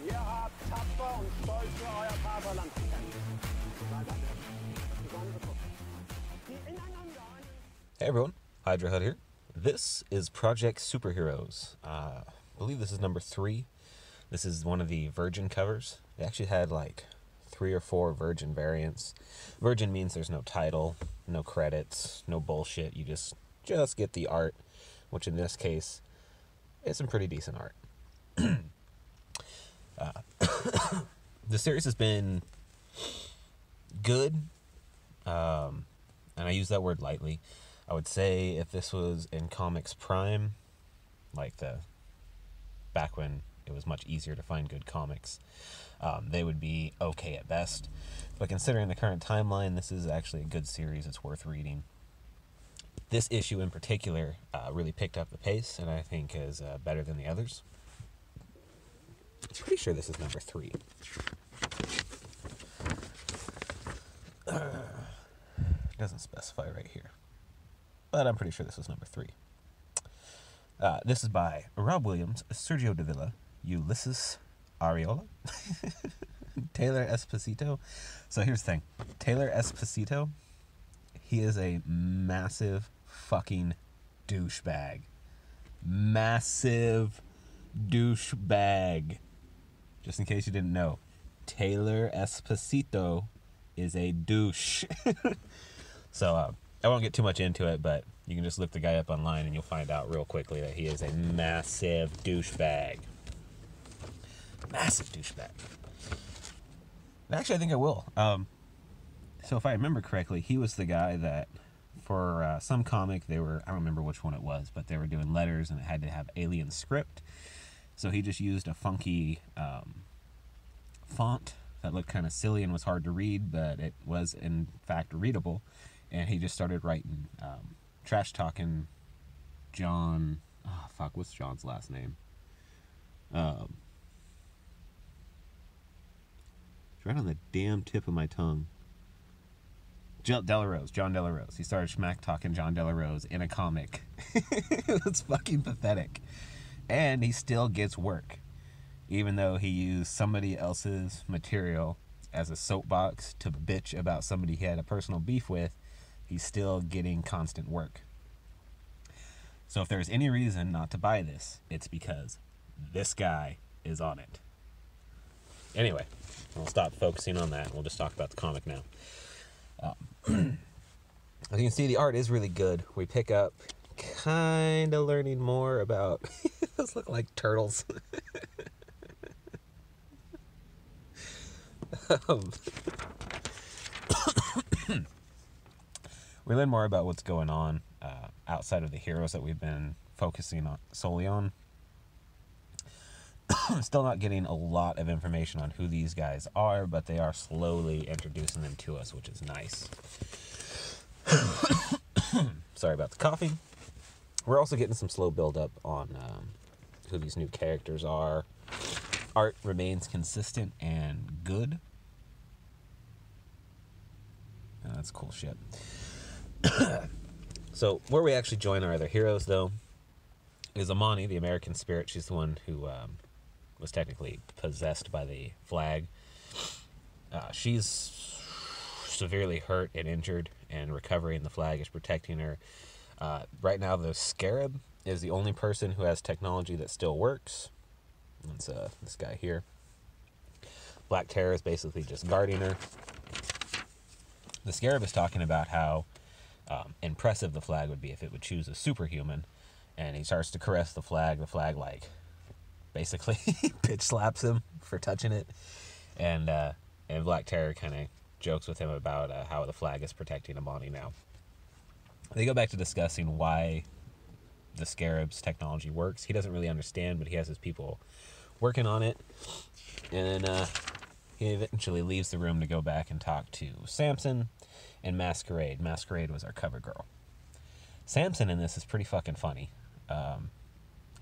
Ihr habt tapfer und stolz für euer Vaterland gekämpft. Seid eine besondere Truppe, die ineinander einen... Hey everyone, Hydra here. This is Project Superheroes. I believe this is number 3. This is one of the Virgin covers. They actually had like 3 or 4 Virgin variants. Virgin means there's no title, no credits, no bullshit. You just get the art, which in this case is some pretty decent art. The series has been good, and I use that word lightly. I would say if this was in Comics Prime, like back when it was much easier to find good comics, they would be okay at best. But considering the current timeline, this is actually a good series. It's worth reading. This issue in particular really picked up the pace, and I think is better than the others. I'm pretty sure this is number 3. It doesn't specify right here, but I'm pretty sure this was number 3. This is by Rob Williams, Sergio Davila, Ulysses Ariola, Taylor Esposito. So here's the thing. Taylor Esposito, he is a massive fucking douchebag. Massive douchebag. Just in case you didn't know, Taylor Esposito is a douche. So I won't get too much into it, but you can just look the guy up online and you'll find out real quickly that he is a massive douchebag. Massive douchebag. Actually, I think I will. So if I remember correctly, he was the guy that for some comic they were, I don't remember which one it was, but they were doing letters and it had to have alien script. So he just used a funky font that looked kind of silly and was hard to read, but it was in fact readable. And he just started writing trash talking John. Oh fuck, what's John's last name? It's right on the damn tip of my tongue. John Delarose. He started smack talking John Delarose in a comic. It's fucking pathetic. And he still gets work, even though he used somebody else's material as a soapbox to bitch about somebody he had a personal beef with. He's still getting constant work. So if there's any reason not to buy this, it's because this guy is on it. Anyway, I'll stop focusing on that. We'll just talk about the comic now. As you can see, the art is really good. We pick up kind of learning more about... Those look like turtles. We learn more about what's going on outside of the heroes that we've been focusing on solely on. Still not getting a lot of information on who these guys are, but they are slowly introducing them to us, which is nice. Sorry about the coughing. We're also getting some slow build-up on who these new characters are. Art remains consistent and good. That's cool shit. So where we actually join our other heroes, though, is Amani, the American spirit. She's the one who was technically possessed by the flag. She's severely hurt and injured, and recovering the flag is protecting her. Right now, the Scarab is the only person who has technology that still works. That's this guy here. Black Terror is basically just guarding her. The Scarab is talking about how impressive the flag would be if it would choose a superhuman, and he starts to caress the flag. The flag, like, basically bitch slaps him for touching it, and Black Terror kind of jokes with him about how the flag is protecting Amani now. They go back to discussing why the Scarab's technology works. He doesn't really understand, but he has his people working on it. And then he eventually leaves the room to go back and talk to Samson and Masquerade. Masquerade was our cover girl. Samson in this is pretty fucking funny.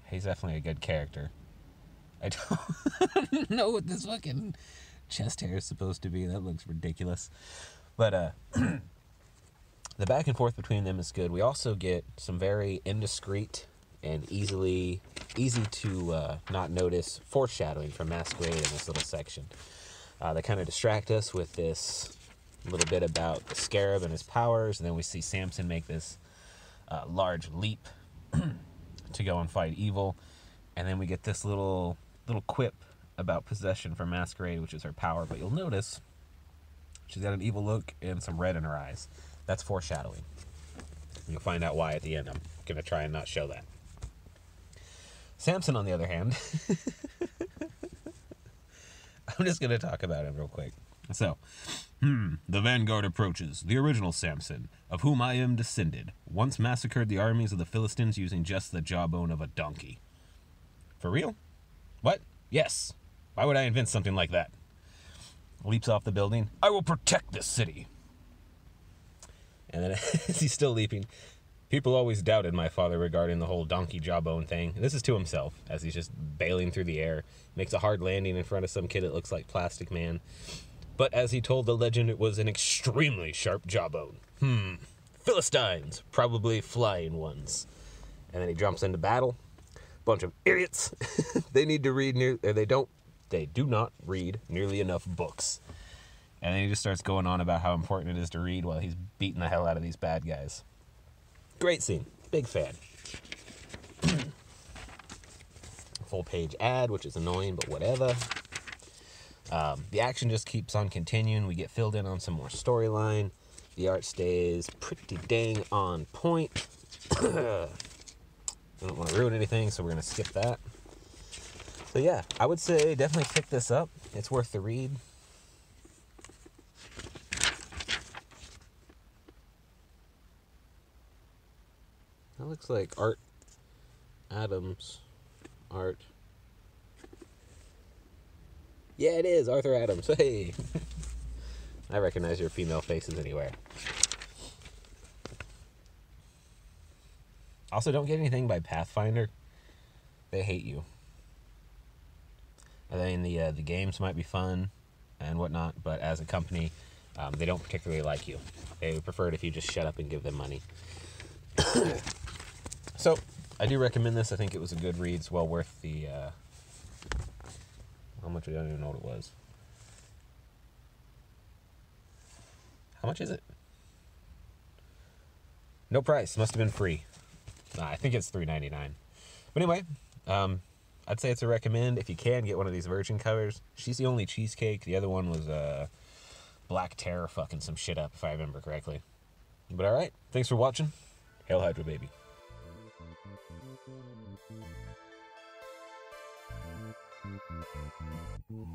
He's definitely a good character. I don't know what this fucking chest hair is supposed to be. That looks ridiculous. But the back and forth between them is good. We also get some very indiscreet and easy to not notice foreshadowing from Masquerade in this little section. They kind of distract us with this little bit about the Scarab and his powers, and then we see Samson make this large leap to go and fight evil, and then we get this little quip about possession from Masquerade, which is her power. But you'll notice she's got an evil look and some red in her eyes. That's foreshadowing. You'll find out why at the end. I'm gonna try and not show that. Samson, on the other hand, I'm just gonna talk about him real quick. So, the vanguard approaches. The original Samson, of whom I am descended, once massacred the armies of the Philistines using just the jawbone of a donkey. For real? What? Yes. Why would I invent something like that? Leaps off the building. I will protect this city. And then as he's still leaping, people always doubted my father regarding the whole donkey jawbone thing. This is to himself, as he's just bailing through the air. Makes a hard landing in front of some kid that looks like Plastic Man. But as he told the legend, it was an extremely sharp jawbone. Philistines, probably flying ones. And then he jumps into battle. Bunch of idiots. They need to read they do not read nearly enough books. And then he just starts going on about how important it is to read while he's beating the hell out of these bad guys. Great scene. Big fan. Full page ad, which is annoying, but whatever. The action just keeps on continuing. We get filled in on some more storyline. The art stays pretty dang on point. I don't want to ruin anything, so we're going to skip that. So yeah, I would say definitely pick this up. It's worth the read. That looks like Art Adams. Art. Yeah, it is Arthur Adams. Hey. I recognize your female faces anywhere. Also, don't get anything by Pathfinder. They hate you. I mean, the games might be fun and whatnot, but as a company, they don't particularly like you. They would prefer it if you just shut up and give them money. So, I do recommend this. I think it was a good read. It's well worth the... how much? I don't even know what it was. How much is it? No price. Must have been free. I think it's $3.99. But anyway, I'd say it's a recommend. If you can, get one of these Virgin covers. She's the only cheesecake. The other one was Black Terror fucking some shit up, if I remember correctly. But alright, thanks for watching. Hail Hydra, baby. Thank you.